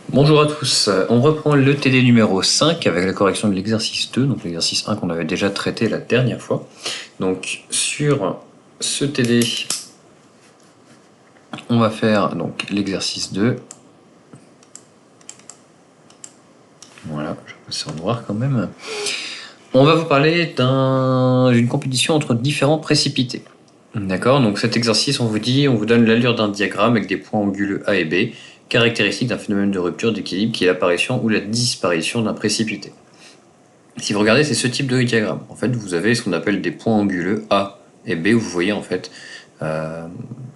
Bonjour à tous, on reprend le TD numéro 5 avec la correction de l'exercice 2, donc l'exercice 1 qu'on avait déjà traité la dernière fois. Donc sur ce TD, on va faire donc l'exercice 2. Voilà, je vais passer en noir quand même. On va vous parler d'une compétition entre différents précipités. D'accord, donc cet exercice, on vous donne l'allure d'un diagramme avec des points anguleux A et B, caractéristique d'un phénomène de rupture d'équilibre qui est l'apparition ou la disparition d'un précipité. Si vous regardez, c'est ce type de diagramme. En fait, vous avez ce qu'on appelle des points anguleux A et B, où vous voyez en fait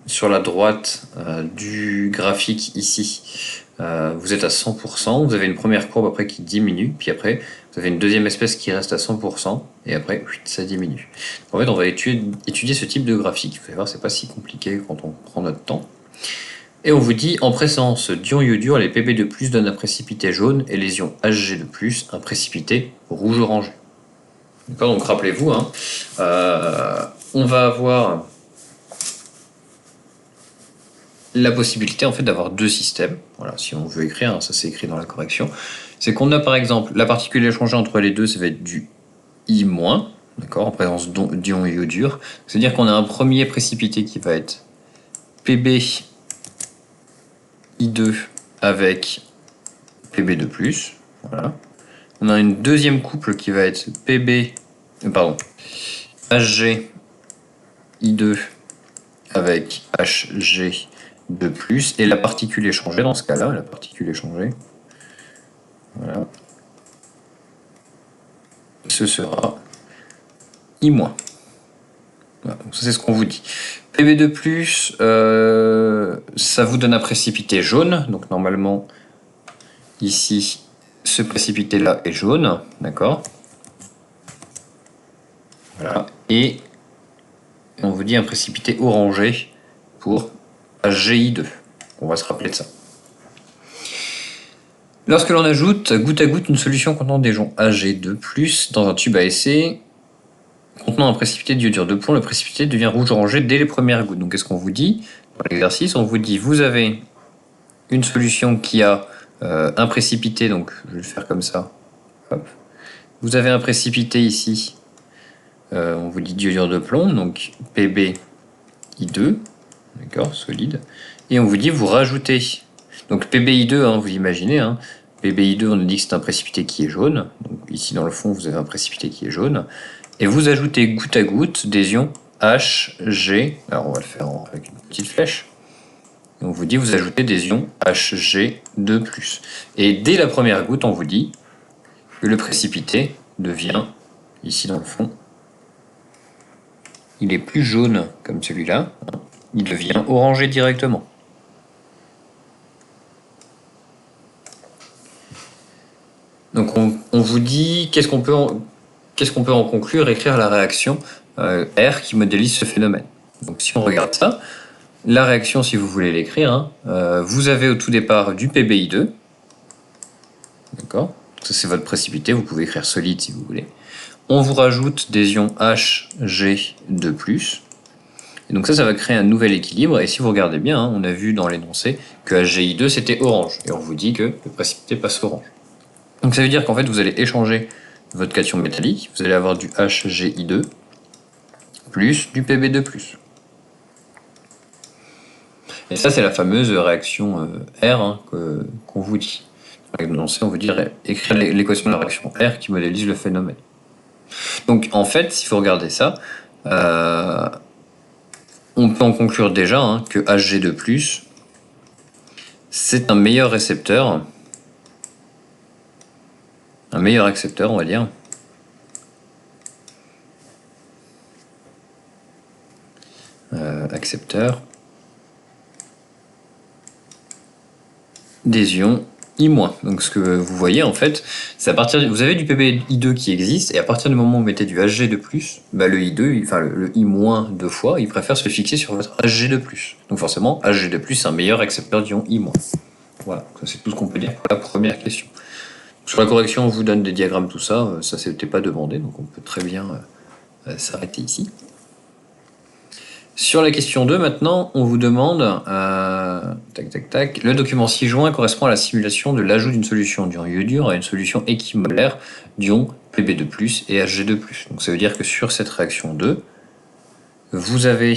sur la droite du graphique ici, vous êtes à 100%, vous avez une première courbe après qui diminue, puis après vous avez une deuxième espèce qui reste à 100%, et après ça diminue. En fait, on va étudier ce type de graphique. Vous allez voir, c'est pas si compliqué quand on prend notre temps. Et on vous dit, en présence d'ions iodures, les Pb2+, donnent un précipité jaune et les ions Hg2+, un précipité rouge-orangé. D'accord, donc rappelez-vous, on va avoir la possibilité en fait d'avoir deux systèmes. Voilà, si on veut écrire, ça c'est écrit dans la correction. C'est qu'on a par exemple la particule échangée entre les deux, ça va être du I-, d'accord, en présence d'ions iodures. C'est-à-dire qu'on a un premier précipité qui va être Pb I2 avec Pb2+. Voilà. On a une deuxième couple qui va être Hg I2 avec Hg2+, et la particule échangée dans ce cas-là, voilà, ce sera I-. Voilà, donc ça c'est ce qu'on vous dit. Pb2+, ça vous donne un précipité jaune, donc normalement ici ce précipité-là est jaune, d'accord. Voilà. Et on vous dit un précipité orangé pour HGI2. On va se rappeler de ça. Lorsque l'on ajoute goutte à goutte une solution contenant des ions Ag2+, dans un tube à essai contenant un précipité d'iodure de plomb, le précipité devient rouge-orangé dès les premières gouttes. Donc qu'est-ce qu'on vous dit dans l'exercice? On vous dit, vous avez une solution qui a un précipité, donc je vais le faire comme ça. Hop. Vous avez un précipité ici, on vous dit d'iodure de plomb, donc PbI2, d'accord, solide. Et on vous dit, vous rajoutez, donc PbI2, vous imaginez, PbI2, on nous dit que c'est un précipité qui est jaune. Donc ici dans le fond, vous avez un précipité qui est jaune. Et vous ajoutez goutte à goutte des ions Hg. Alors on va le faire avec une petite flèche. Et on vous dit, vous ajoutez des ions Hg2+. Et dès la première goutte, on vous dit que le précipité devient, ici dans le fond, il est plus jaune comme celui-là. Il devient orangé directement. Donc on vous dit, qu'est-ce qu'on peut en conclure, écrire la réaction R qui modélise ce phénomène. Donc si on regarde ça, la réaction, si vous voulez l'écrire, vous avez au tout départ du PbI2, d'accord, ça c'est votre précipité, vous pouvez écrire solide si vous voulez. On vous rajoute des ions Hg2+, et donc ça va créer un nouvel équilibre, et si vous regardez bien, on a vu dans l'énoncé que HGI2 c'était orange, et on vous dit que le précipité passe orange. Donc ça veut dire qu'en fait vous allez échanger votre cation métallique, vous allez avoir du HGI2 plus du Pb2+. Et ça c'est la fameuse réaction R qu'on vous dit. Dans l'énoncé, on vous dit écrire l'équation de la réaction R qui modélise le phénomène. Donc en fait, si vous regardez ça, on peut en conclure déjà que Hg2+, c'est un meilleur récepteur, on va dire, accepteur des ions I-. Donc ce que vous voyez en fait, c'est vous avez du PbI2 qui existe, et à partir du moment où vous mettez du Hg2+, le I2, le I- deux fois, il préfère se fixer sur votre Hg2+. Donc forcément, Hg2+, c'est un meilleur accepteur d'ion I-. Voilà, ça c'est tout ce qu'on peut dire pour la première question. Sur la correction, on vous donne des diagrammes, tout ça, ça c'était pas demandé, donc on peut très bien s'arrêter ici. Sur la question 2, maintenant, on vous demande, le document ci-joint correspond à la simulation de l'ajout d'une solution d'ion iodure à une solution équimolaire d'ion Pb2+, et Hg2+. Donc ça veut dire que sur cette réaction 2, vous avez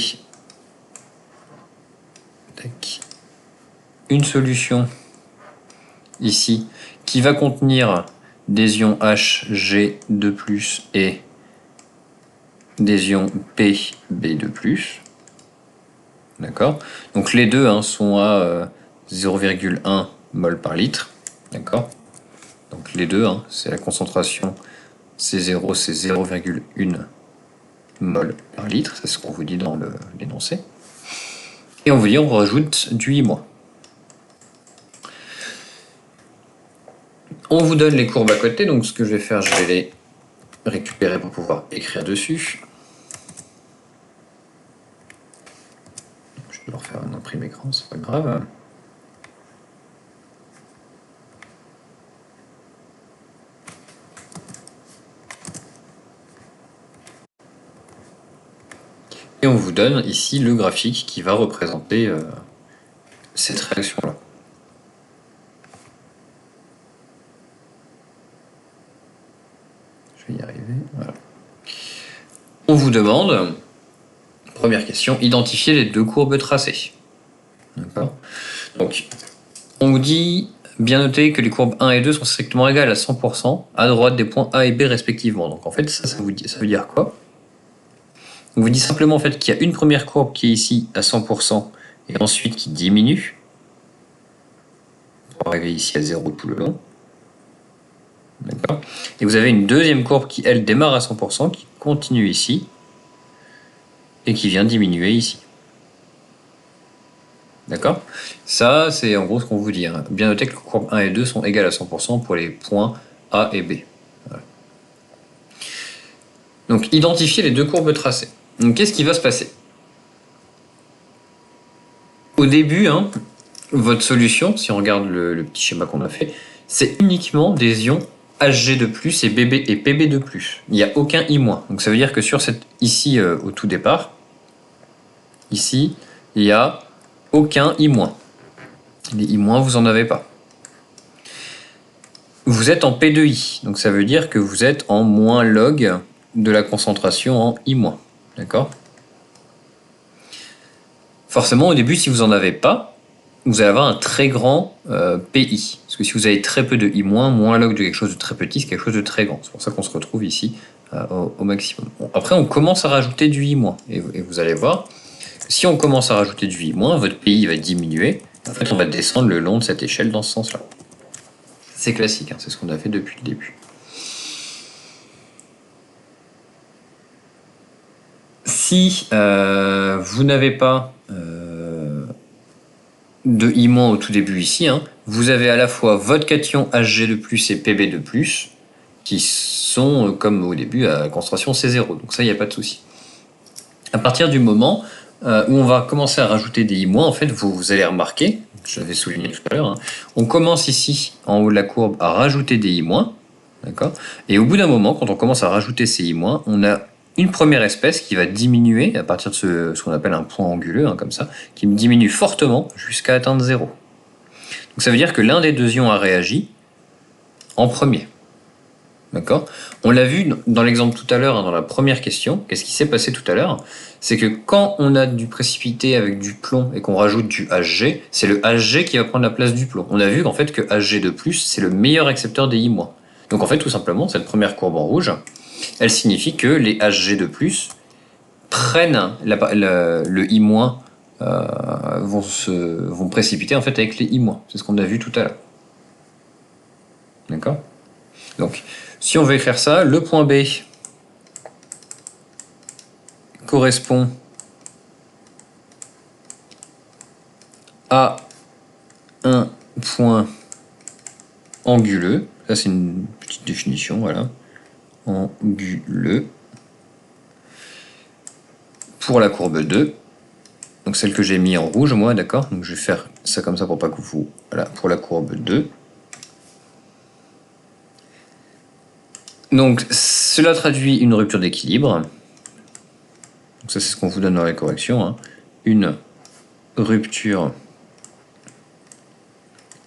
une solution ici qui va contenir des ions Hg2+, et des ions Pb2+. D'accord. Donc les deux sont à 0,1 mol par litre. D'accord. Donc les deux, c'est la concentration C0, c'est 0,1 mol par litre. C'est ce qu'on vous dit dans l'énoncé. Et on vous dit on rajoute du I-. On vous donne les courbes à côté. Donc ce que je vais faire, je vais les récupérer pour pouvoir écrire dessus. Je vais leur faire un imprimé écran, c'est pas grave. Et on vous donne ici le graphique qui va représenter cette réaction-là. Je vais y arriver. Voilà. On vous demande, première question, identifier les deux courbes tracées. D'accord. Donc, on vous dit, bien noter que les courbes 1 et 2 sont strictement égales à 100% à droite des points A et B respectivement. Donc en fait, ça veut dire quoi? On vous dit simplement en fait qu'il y a une première courbe qui est ici à 100% et ensuite qui diminue pour arriver ici à 0 tout le long. D'accord. Et vous avez une deuxième courbe qui, elle, démarre à 100%, qui continue ici et qui vient diminuer ici. D'accord. Ça, c'est en gros ce qu'on vous dit. Bien noter que les courbes 1 et 2 sont égales à 100% pour les points A et B. Voilà. Donc, identifier les deux courbes tracées. Donc, qu'est-ce qui va se passer? Au début, votre solution, si on regarde le petit schéma qu'on a fait, c'est uniquement des ions Hg2+, et BB et Pb2+. Il n'y a aucun I-. Donc ça veut dire que sur cette, ici, au tout départ, ici, il n'y a aucun I-. Les I-, vous n'en avez pas. Vous êtes en P2I, donc ça veut dire que vous êtes en moins log de la concentration en I-. D'accord? Forcément, au début, si vous n'en avez pas, vous allez avoir un très grand PI. Parce que si vous avez très peu de I-, moins log de quelque chose de très petit, c'est quelque chose de très grand. C'est pour ça qu'on se retrouve ici au maximum. Bon, après, on commence à rajouter du I-. Et vous allez voir, si on commence à rajouter du I-, votre PI va diminuer. En fait, on va descendre le long de cette échelle dans ce sens-là. C'est classique, c'est ce qu'on a fait depuis le début. Si vous n'avez pas de I- au tout début ici, vous avez à la fois votre cation Hg2+, et Pb2+, qui sont, comme au début, à concentration C0. Donc ça, il n'y a pas de souci. À partir du moment où on va commencer à rajouter des I-, en fait, vous allez remarquer, je l'avais souligné tout à l'heure, on commence ici, en haut de la courbe, à rajouter des I-, d'accord. Et au bout d'un moment, quand on commence à rajouter ces I-, on a une première espèce qui va diminuer à partir de ce qu'on appelle un point anguleux, comme ça, qui diminue fortement jusqu'à atteindre 0. Donc ça veut dire que l'un des deux ions a réagi en premier. D'accord. On l'a vu dans l'exemple tout à l'heure, dans la première question. Qu'est-ce qui s'est passé tout à l'heure? C'est que quand on a du précipité avec du plomb et qu'on rajoute du Hg, c'est le Hg qui va prendre la place du plomb. On a vu qu'en fait que Hg2+, c'est le meilleur accepteur des I-. Donc en fait, tout simplement, cette première courbe en rouge, elle signifie que les Hg2+, prennent le I-, vont précipiter en fait avec les I-. C'est ce qu'on a vu tout à l'heure. D'accord? Donc, si on veut écrire ça, le point B correspond à un point anguleux. Ça, c'est une petite définition, voilà. Anguleux. Pour la courbe 2. Donc, celle que j'ai mis en rouge, moi, d'accord? Donc, je vais faire ça comme ça pour pas que vous... Voilà, pour la courbe 2. Donc, cela traduit une rupture d'équilibre. Donc ça, c'est ce qu'on vous donne dans les corrections, hein. Une rupture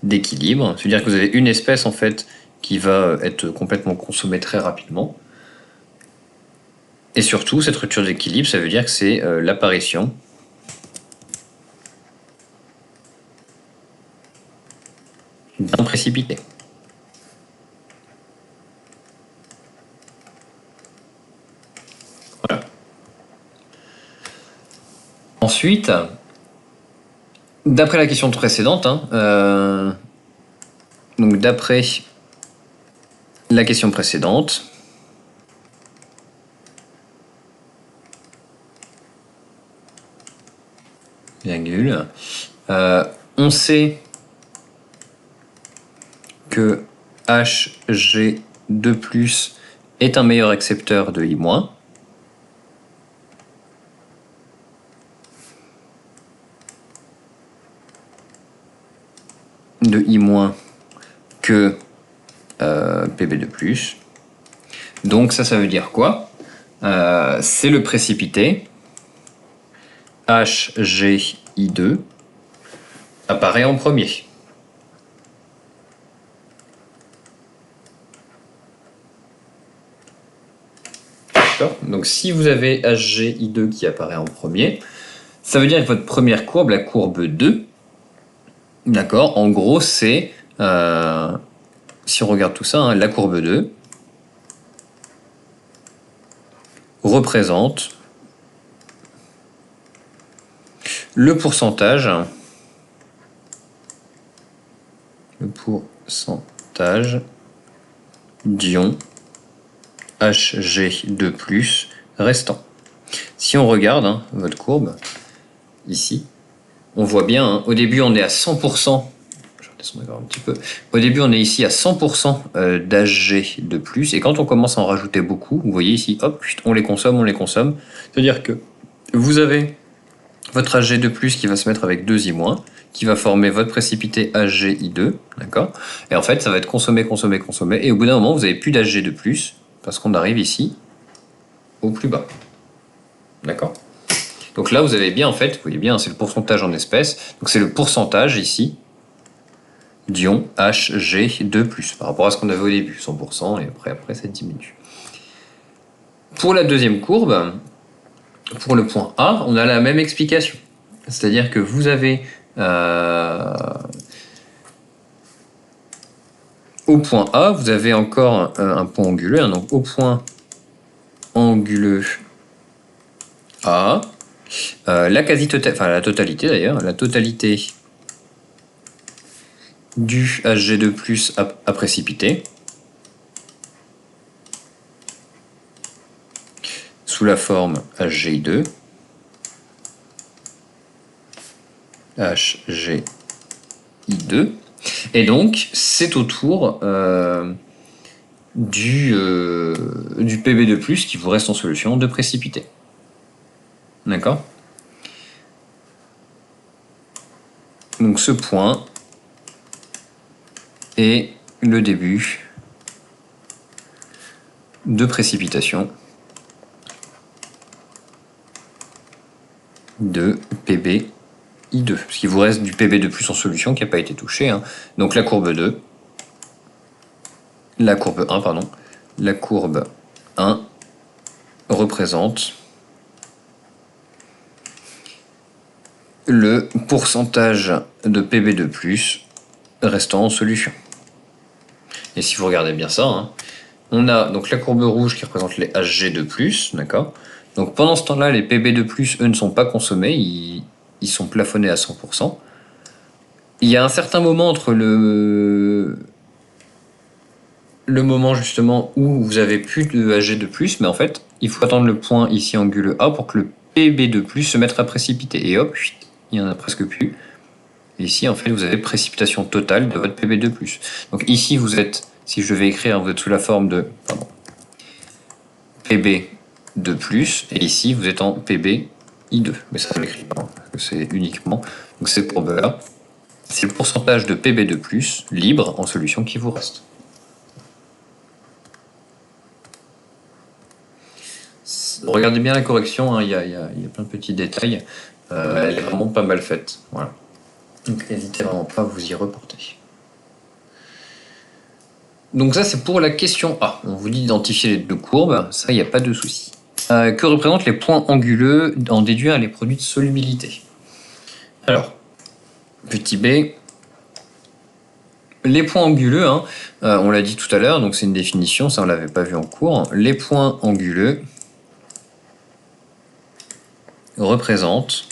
d'équilibre, c'est-à-dire que vous avez une espèce en fait qui va être complètement consommée très rapidement. Et surtout, cette rupture d'équilibre, ça veut dire que c'est l'apparition d'un précipité. Voilà. Ensuite, d'après la question précédente, hein, donc d'après la question précédente, virgule, on sait que Hg2+ est un meilleur accepteur de I-, que Pb2+. Donc ça veut dire quoi? C'est le précipité HgI2 apparaît en premier. D'accord? Donc si vous avez HgI2 qui apparaît en premier, ça veut dire que votre première courbe, la courbe 2, d'accord, en gros c'est, si on regarde tout ça, hein, la courbe 2 représente le pourcentage d'ions Hg2+ restant. Si on regarde hein, votre courbe, ici, on voit bien, hein, au début on est à 100%, je redescends encore un petit peu, au début on est ici à 100% d'Hg2+, et quand on commence à en rajouter beaucoup, vous voyez ici, hop, on les consomme, c'est-à-dire que vous avez votre Hg2+ qui va se mettre avec 2I-, qui va former votre précipité HgI2, d'accord? Et en fait, ça va être consommé, et au bout d'un moment, vous n'avez plus d'Hg2+, parce qu'on arrive ici, au plus bas. D'accord? Donc là, vous avez bien, en fait, vous voyez bien, c'est le pourcentage en espèces, donc c'est le pourcentage, ici, d'ions Hg2+, par rapport à ce qu'on avait au début, 100%, et après ça diminue. Pour la deuxième courbe, pour le point A, on a la même explication. C'est-à-dire que vous avez au point A, vous avez encore un point anguleux. Hein, donc au point anguleux A, la totalité d'ailleurs, la totalité du Hg2+ à précipiter sous la forme HgI2, HgI2, et donc c'est autour du Pb2+, qui vous reste en solution, de précipiter. D'accord? Donc ce point est le début de précipitation de Pb I2, parce qu'il vous reste du Pb2+ en solution qui n'a pas été touché. Hein. Donc la courbe 1, la courbe 1 représente le pourcentage de Pb2+ restant en solution. Et si vous regardez bien ça, hein, on a donc la courbe rouge qui représente les Hg2+, d'accord? Donc pendant ce temps-là, les Pb2+, eux, ne sont pas consommés, ils sont plafonnés à 100%. Il y a un certain moment entre le moment justement où vous avez plus de Hg2+, mais en fait, il faut attendre le point ici anguleux A pour que le Pb2+ se mette à précipiter. Et hop, il n'y en a presque plus. Et ici, en fait, vous avez précipitation totale de votre Pb2+. Donc ici, vous êtes, si je devais écrire, vous êtes sous la forme de Pb2+, et ici, vous êtes en Pbi2. Mais ça, je ne l'écris pas, parce que c'est uniquement. Donc cette courbe-là, c'est le pourcentage de Pb2+ libre en solution qui vous reste. Regardez bien la correction, hein, il y a plein de petits détails. Elle est vraiment pas mal faite. Voilà. Donc n'hésitez vraiment pas à vous y reporter. Donc ça c'est pour la question A. On vous dit d'identifier les deux courbes, ça il n'y a pas de souci. Que représentent les points anguleux en déduire les produits de solubilité? Alors, petit b, les points anguleux, hein, on l'a dit tout à l'heure, donc c'est une définition, ça on l'avait pas vu en cours. Les points anguleux représentent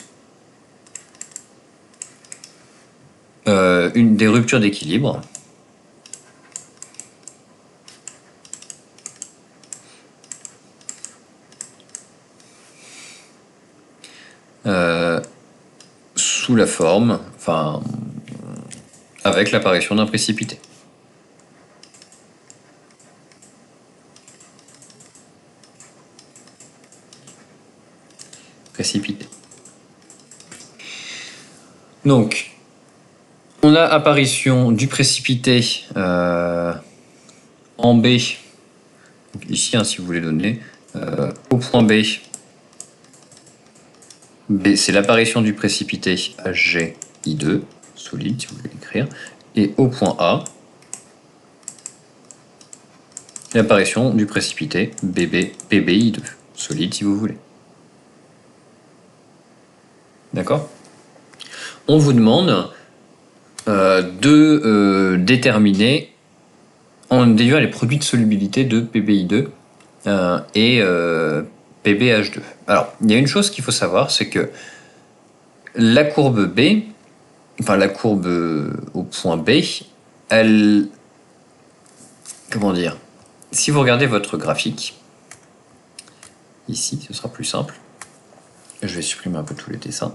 des ruptures d'équilibre sous la forme, enfin, avec l'apparition d'un précipité. Donc, on a apparition du précipité en B, donc ici, hein, si vous voulez donner, au point B. B, c'est l'apparition du précipité HGI2, solide si vous voulez l'écrire, et au point A, l'apparition du précipité PBI2, solide si vous voulez. D'accord? On vous demande de déterminer, en déduire les produits de solubilité de PBI2 et PBH2. Alors, il y a une chose qu'il faut savoir, c'est que la courbe B, enfin la courbe au point B, elle... Comment dire? Si vous regardez votre graphique, ici, ce sera plus simple. Je vais supprimer un peu tous les dessins.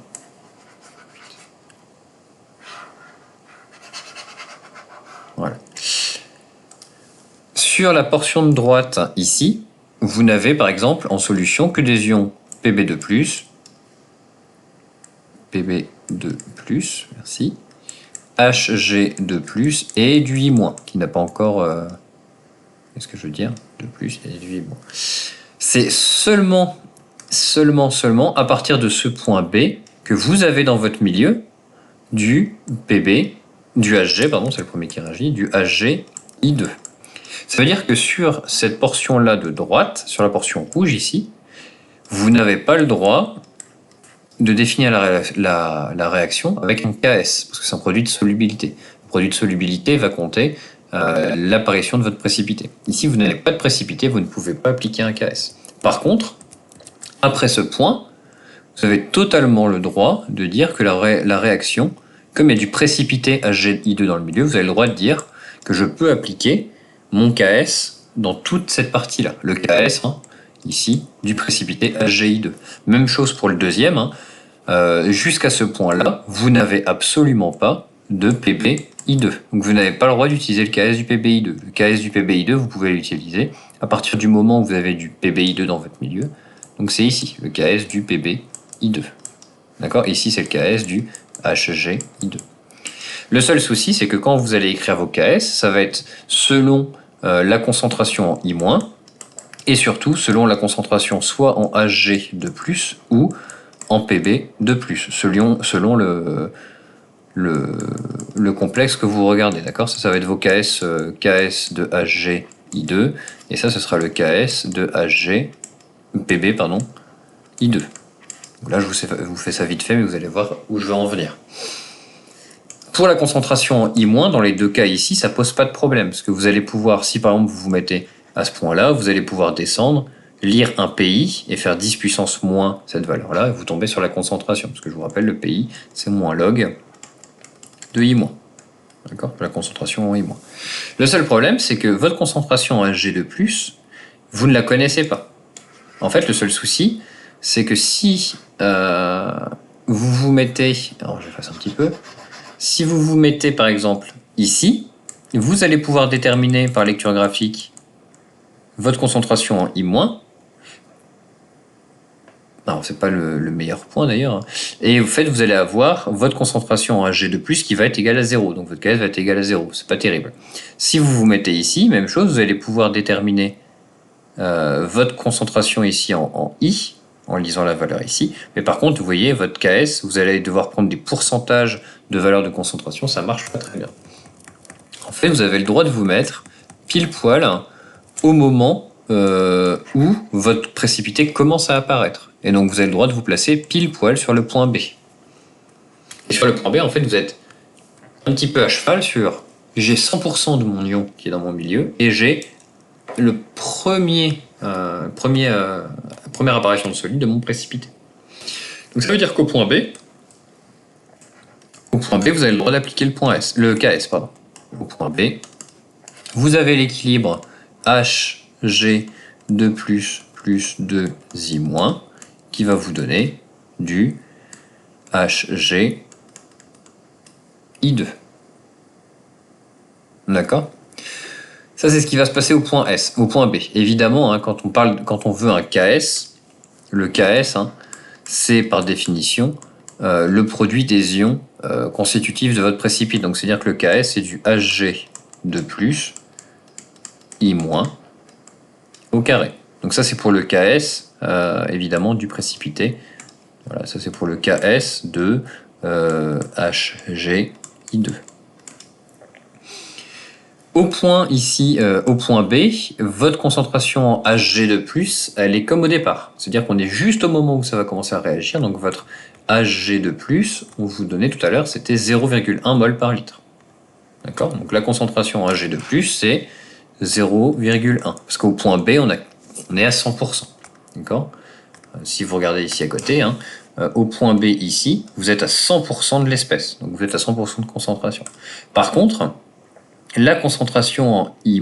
Voilà. Sur la portion de droite, ici, vous n'avez par exemple en solution que des ions Pb2+, Pb2+, merci, Hg2+, et du I-, qui n'a pas encore... qu'est-ce que je veux dire? De plus et du I-. C'est seulement à partir de ce point B que vous avez dans votre milieu du Pb, du Hg, pardon, c'est le premier qui réagit, du HgI2. Ça veut dire que sur cette portion-là de droite, sur la portion rouge ici, vous n'avez pas le droit de définir la réaction avec un KS, parce que c'est un produit de solubilité. Le produit de solubilité va compter l'apparition de votre précipité. Ici, vous n'avez pas de précipité, vous ne pouvez pas appliquer un KS. Par contre, après ce point, vous avez totalement le droit de dire que la réaction, comme il y a du précipité HgI2 dans le milieu, vous avez le droit de dire que je peux appliquer mon KS dans toute cette partie-là. Le KS, hein, ici, du précipité HgI2. Même chose pour le deuxième. Hein, jusqu'à ce point-là, vous n'avez absolument pas de PBI2. Donc vous n'avez pas le droit d'utiliser le KS du PBI2. Le KS du PBI2, vous pouvez l'utiliser à partir du moment où vous avez du PBI2 dans votre milieu. Donc c'est ici, le KS du PBI2. D'accord? Ici, c'est le KS du HgI2. Le seul souci, c'est que quand vous allez écrire vos KS, ça va être selon la concentration en I-, et surtout selon la concentration soit en Hg2+, ou en Pb2+, selon le complexe que vous regardez, d'accord? Ça va être vos KS, KS de HgI2, et ça, ce sera le KS de Pb, pardon, I2. Donc là, je vous fais ça vite fait, mais vous allez voir où je veux en venir. Pour la concentration en I-, dans les deux cas ici, ça pose pas de problème, parce que vous allez pouvoir, si par exemple vous vous mettez à ce point-là, vous allez pouvoir descendre, lire un PI et faire 10 puissance moins cette valeur-là, et vous tombez sur la concentration, parce que je vous rappelle, le PI, c'est moins log de I-. D'accord? La concentration en I-. Le seul problème, c'est que votre concentration en Hg2+, vous ne la connaissez pas. En fait, le seul souci, c'est que si vous vous mettez... Alors, je fasse un petit peu... Si vous vous mettez par exemple ici, vous allez pouvoir déterminer par lecture graphique votre concentration en I-. Alors c'est pas le meilleur point d'ailleurs. Et en fait, vous allez avoir votre concentration en Hg2+, qui va être égale à 0. Donc votre KS va être égal à 0. C'est pas terrible. Si vous vous mettez ici, même chose, vous allez pouvoir déterminer votre concentration ici en I, en lisant la valeur ici. Mais par contre, vous voyez, votre KS, vous allez devoir prendre des pourcentages de valeur de concentration, ça marche pas très bien. En fait, vous avez le droit de vous mettre pile poil au moment où votre précipité commence à apparaître. Et donc, vous avez le droit de vous placer pile poil sur le point B. Et sur le point B, en fait, vous êtes un petit peu à cheval sur j'ai 100% de mon ion qui est dans mon milieu et j'ai le première apparition de solide de mon précipité. Donc ça veut dire qu'au point B, vous avez le droit d'appliquer le KS. Pardon. Au point B, vous avez l'équilibre Hg2 plus 2i- qui va vous donner du Hg I2. D'accord ? Ça, c'est ce qui va se passer au point S, au point B. Évidemment, hein, quand on veut un KS, le KS, hein, c'est par définition le produit des ions constitutifs de votre précipité. Donc, c'est-à-dire que le KS, c'est du Hg de I- au carré. Donc ça, c'est pour le KS, évidemment, du précipité. Voilà, ça, c'est pour le KS de Hg I2. Au point ici, au point B, votre concentration en Hg2+, elle est comme au départ. C'est-à-dire qu'on est juste au moment où ça va commencer à réagir. Donc votre Hg2+, on vous donnait tout à l'heure, c'était 0,1 mol par litre. D'accord ? Donc la concentration en Hg2+, c'est 0,1. Parce qu'au point B, on est à 100%. D'accord ? Si vous regardez ici à côté, hein, au point B ici, vous êtes à 100% de l'espèce. Donc vous êtes à 100% de concentration. Par contre, la concentration en I-,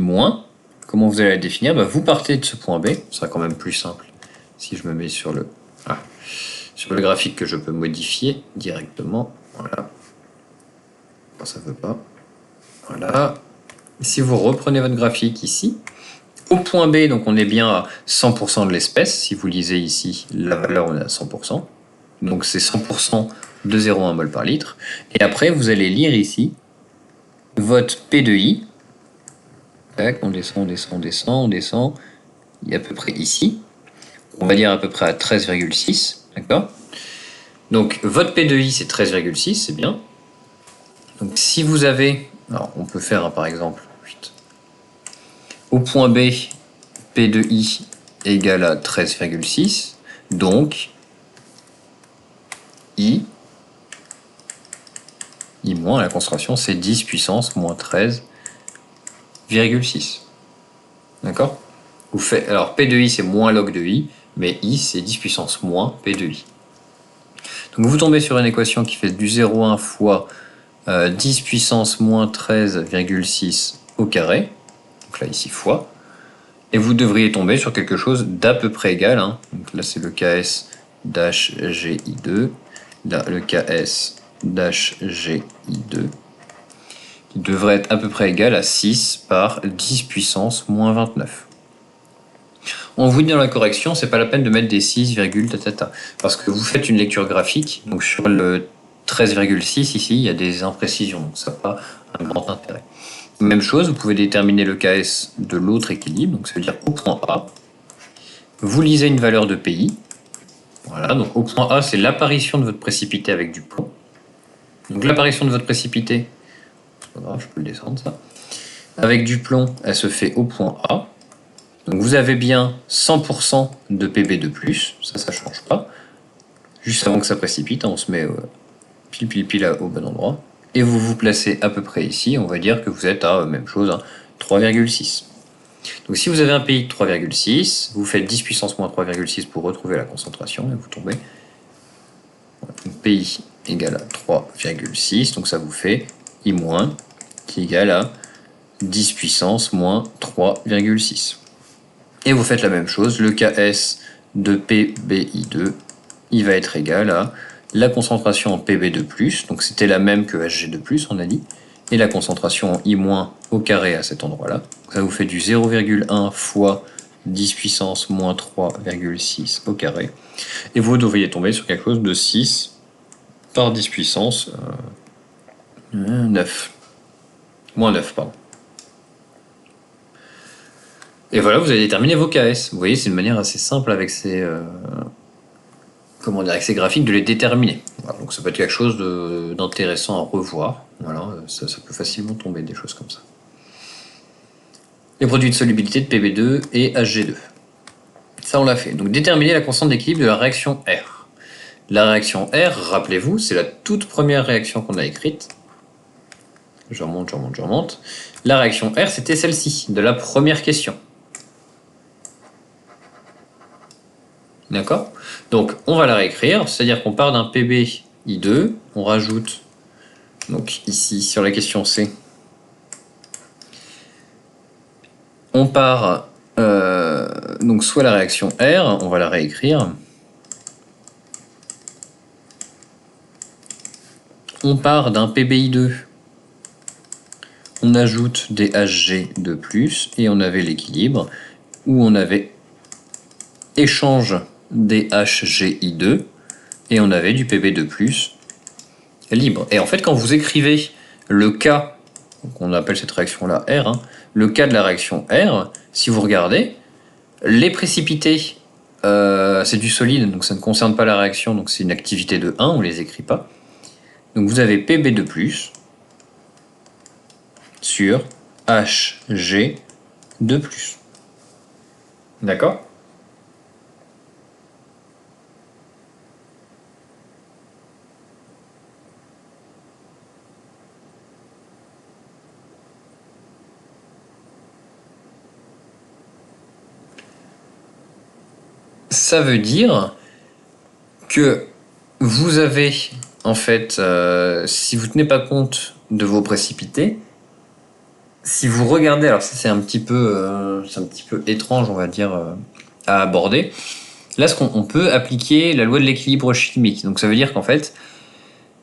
comment vous allez la définir ? Vous partez de ce point B, ce sera quand même plus simple si je me mets sur le graphique que je peux modifier directement. Voilà. Ça ne veut pas. Voilà. Si vous reprenez votre graphique ici, au point B, donc on est bien à 100% de l'espèce. Si vous lisez ici la valeur, on est à 100%. Donc c'est 100% de 0,1 mol par litre. Et après, vous allez lire ici votre P de I. On descend. Il est à peu près ici. On va dire à peu près à 13,6. D'accord ? Donc votre P de I, c'est 13,6, c'est bien. Donc si vous avez... Alors on peut faire par exemple... Au point B, P de I égale à 13,6. Donc I, la concentration, c'est 10 puissance moins 13,6. D'accord ? Alors P de I, c'est moins log de I, mais I, c'est 10 puissance moins P de I. Donc vous tombez sur une équation qui fait du 0,1 fois 10 puissance moins 13,6 au carré. Donc là, ici, fois. Et vous devriez tomber sur quelque chose d'à peu près égal. Hein. Donc là, c'est le KS d'HGI2. Là, le KS d'HGI2. Qui devrait être à peu près égal à 6 par 10 puissance moins 29. On vous dit dans la correction, c'est pas la peine de mettre des 6, parce que vous faites une lecture graphique, donc sur le 13,6 ici, il y a des imprécisions, donc ça n'a pas un grand intérêt. Même chose, vous pouvez déterminer le KS de l'autre équilibre, donc ça veut dire au point A, vous lisez une valeur de PI, voilà, donc au point A, c'est l'apparition de votre précipité avec du plomb. Donc l'apparition de votre précipité, c'est pas grave, je peux le descendre ça, avec du plomb, elle se fait au point A. Donc vous avez bien 100% de Pb de plus, ça ne change pas. Juste avant que ça précipite, on se met pile au bon endroit. Et vous vous placez à peu près ici, on va dire que vous êtes à même chose, hein, 3,6. Donc si vous avez un PI de 3,6, vous faites 10 puissance moins 3,6 pour retrouver la concentration, et vous tombez. Donc PI égale à 3,6, donc ça vous fait I- qui est égal à 10 puissance moins 3,6. Et vous faites la même chose, le KS de PBI2, il va être égal à la concentration en PB2+, donc c'était la même que Hg2+, on a dit, et la concentration en I- au carré à cet endroit-là. Ça vous fait du 0,1 fois 10 puissance moins 3,6 au carré. Et vous devriez tomber sur quelque chose de 6 par 10 puissance 9. Moins 9, pardon. Et voilà, vous avez déterminé vos KS. Vous voyez, c'est une manière assez simple avec ces, avec ces graphiques de les déterminer. Voilà, donc ça peut être quelque chose d'intéressant à revoir. Voilà, ça peut facilement tomber des choses comme ça. Les produits de solubilité de Pb2 et Hg2. Ça, on l'a fait. Donc déterminer la constante d'équilibre de la réaction R. La réaction R, rappelez-vous, c'est la toute première réaction qu'on a écrite. Je remonte. La réaction R, c'était celle-ci, de la première question. D'accord? Donc, on va la réécrire, c'est-à-dire qu'on part d'un PbI2, on rajoute, donc ici, sur la question C, on part, donc soit la réaction R, on va la réécrire, on part d'un PbI2, on ajoute des Hg2+, et on avait l'équilibre, où on avait échange des HGI2, et on avait du Pb2+, libre. Et en fait, quand vous écrivez le cas, on appelle cette réaction-là R, hein, le cas de la réaction R, si vous regardez, les précipités, c'est du solide, donc ça ne concerne pas la réaction, donc c'est une activité de 1, on ne les écrit pas. Donc vous avez Pb2+, sur Hg2+. D'accord ? Ça veut dire que vous avez, en fait, si vous ne tenez pas compte de vos précipités, si vous regardez, alors ça c'est un petit peu étrange, on va dire, à aborder. Là, on peut appliquer la loi de l'équilibre chimique. Donc ça veut dire qu'en fait,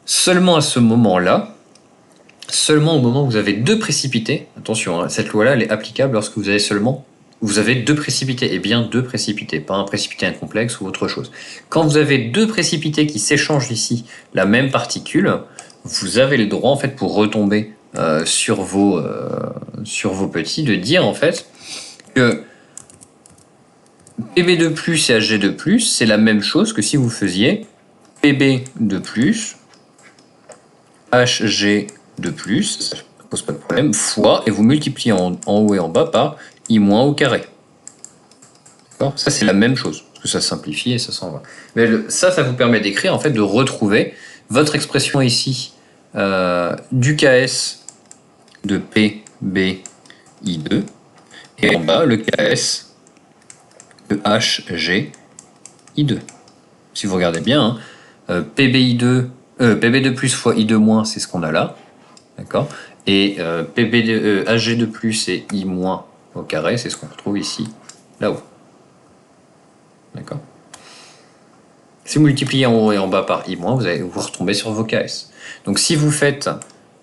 seulement à ce moment-là, seulement au moment où vous avez deux précipités, attention, hein, cette loi-là, elle est applicable lorsque vous avez deux précipités, et bien deux précipités, pas un précipité incomplexe ou autre chose. Quand vous avez deux précipités qui s'échangent ici la même particule, vous avez le droit, en fait, pour retomber sur vos petits, de dire, en fait, que Pb2+, et Hg2+, c'est la même chose que si vous faisiez Pb2+, Hg2+, ça ne pose pas de problème, fois, et vous multipliez en haut et en bas par I- au carré. D'accord ? Ça, c'est la même chose, parce que ça simplifie et ça s'en va. Mais ça vous permet d'écrire, en fait, de retrouver votre expression ici du Ks de PbI2, et en bas, le Ks de HgI2. Si vous regardez bien, hein, Pb2 fois I2-, c'est ce qu'on a là. D'accord ? Et Hg2+, et I- au carré, c'est ce qu'on retrouve ici, là-haut. D'accord ? Si vous multipliez en haut et en bas par I-, vous retombez sur vos Ks. Donc si vous faites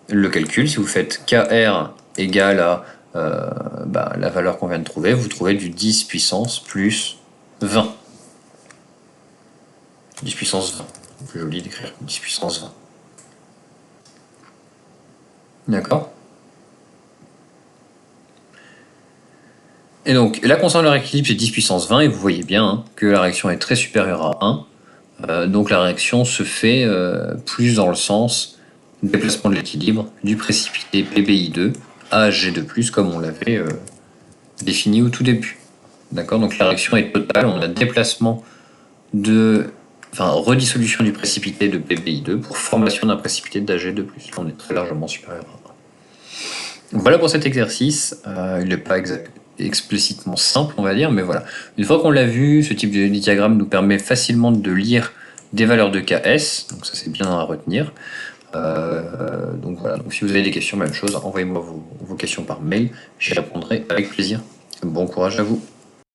le calcul, si vous faites Kr égale à la valeur qu'on vient de trouver, vous trouvez du 10 puissance plus 20. 10 puissance 20. C'est plus joli d'écrire 10 puissance 20. D'accord ? Et donc, la constante de leur équilibre, c'est 10 puissance 20, et vous voyez bien hein, que la réaction est très supérieure à 1. Donc la réaction se fait plus dans le sens du déplacement de l'équilibre du précipité PbI2 à Hg2+, comme on l'avait défini au tout début. D'accord ? Donc la réaction est totale, on a redissolution du précipité de PbI2 pour formation d'un précipité d'Hg2+. On est très largement supérieur à 1. Voilà pour cet exercice. Il n'est pas explicitement simple, on va dire, mais voilà. Une fois qu'on l'a vu, ce type de diagramme nous permet facilement de lire des valeurs de Ks, donc ça c'est bien à retenir. Donc voilà, donc si vous avez des questions, même chose, envoyez-moi vos questions par mail, j'y répondrai avec plaisir. Bon courage à vous.